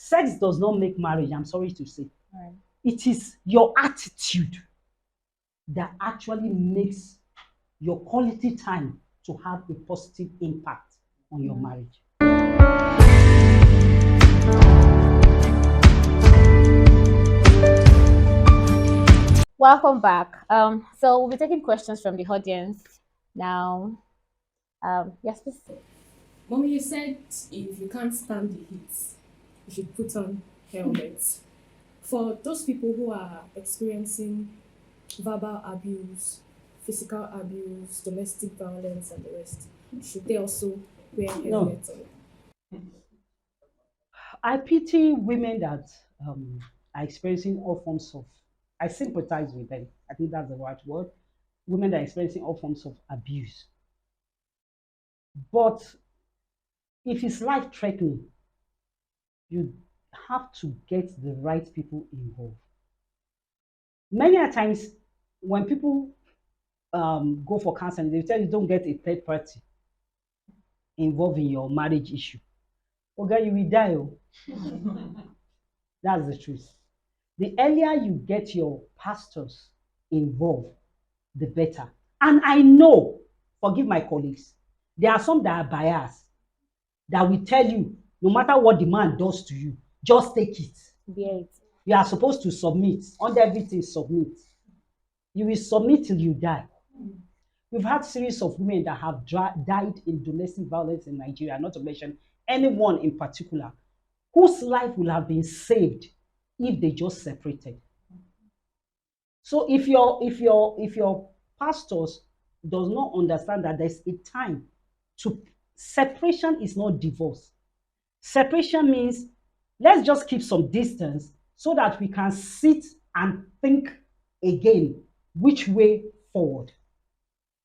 Sex does not make marriage, I'm sorry to say. Right. It is your attitude that actually makes your quality time to have a positive impact on your marriage. Welcome back. So we'll be taking questions from the audience now. Yes, please. Mommy, you said if you can't stand the heat, you should put on helmets. For those people who are experiencing verbal abuse, physical abuse, domestic violence, and the rest, should they also wear No, helmets? I pity women that are experiencing all forms of, I sympathize with them. I think that's the right word. Women that are experiencing all forms of abuse. But if it's life threatening, you have to get the right people involved. Many a times, when people go for counseling, they tell you don't get a third party involved in your marriage issue. Okay, you will die. Oh. That's the truth. The earlier you get your pastors involved, the better. And I know, forgive my colleagues, there are some that are biased that will tell you, no matter what the man does to you, just take it. Bear it. You are supposed to submit. Under everything, submit. You will submit till you die. We've had series of women that have died in domestic violence in Nigeria, not to mention anyone in particular, whose life will have been saved if they just separated. So if your pastors does not understand that there's a time to separation is not divorce. Separation means let's just keep some distance so that we can sit and think again which way forward.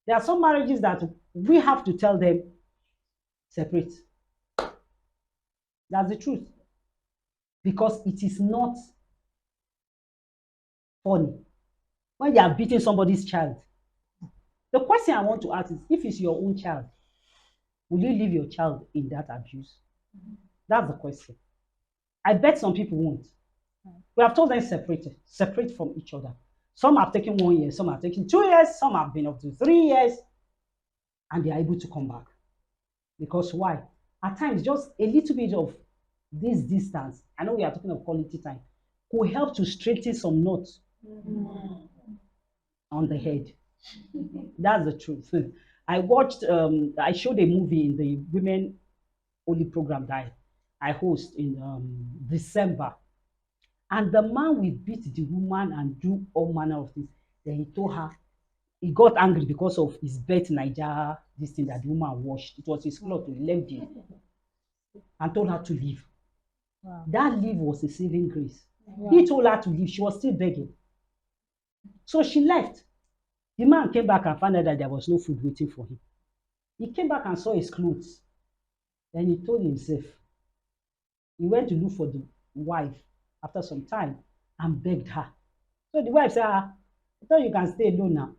There are some marriages that we have to tell them separate. That's the truth. Because it is not funny when you are beating somebody's child. The question I want to ask is, if it's your own child, will you leave your child in that abuse? That's the question. I bet some people won't. We have told them separate from each other. Some have taken 1 year, some have taken 2 years, some have been up to 3 years, and they are able to come back. Because why? At times, just a little bit of this distance, I know we are talking of quality time, could help to straighten some knots on the head. That's the truth. I watched, I showed a movie in the Women Only program that I host in December. And the man will beat the woman and do all manner of things. Then he told her, he got angry because of his bet Niger, this thing that the woman washed. It was his cloth, he left it and told her to leave. Wow. That leave was a saving grace. Wow. He told her to leave, she was still begging. So she left. The man came back and found out that there was no food waiting for him. He came back and saw his clothes. Then he told himself, he went to look for the wife after some time and begged her. So the wife said, I thought you can stay alone now.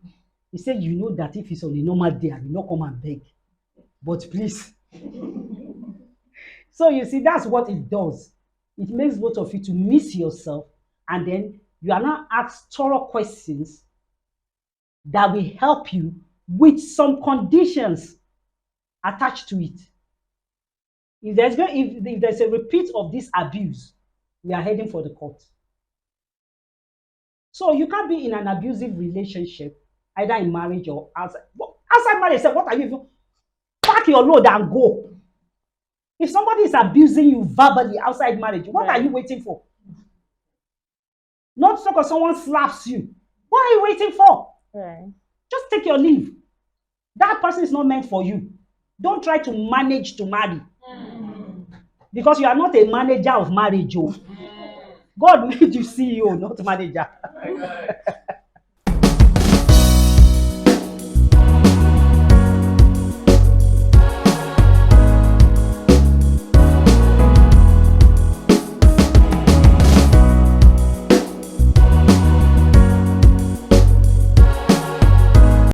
He said, you know that if it's on a normal day, I will not come and beg. But please. So you see, that's what it does. It makes both of you to miss yourself, and then you are now asked thorough questions that will help you with some conditions attached to it. If there's a repeat of this abuse, we are heading for the court. So you can't be in an abusive relationship, either in marriage or outside. Outside marriage, say, what are you even? Pack your load and go. If somebody is abusing you verbally outside marriage, what are you waiting for? Not because someone slaps you. What are you waiting for? Right. Just take your leave. That person is not meant for you. Don't try to manage to marry. Because you are not a manager of marriage. Oh. God made you CEO, not manager.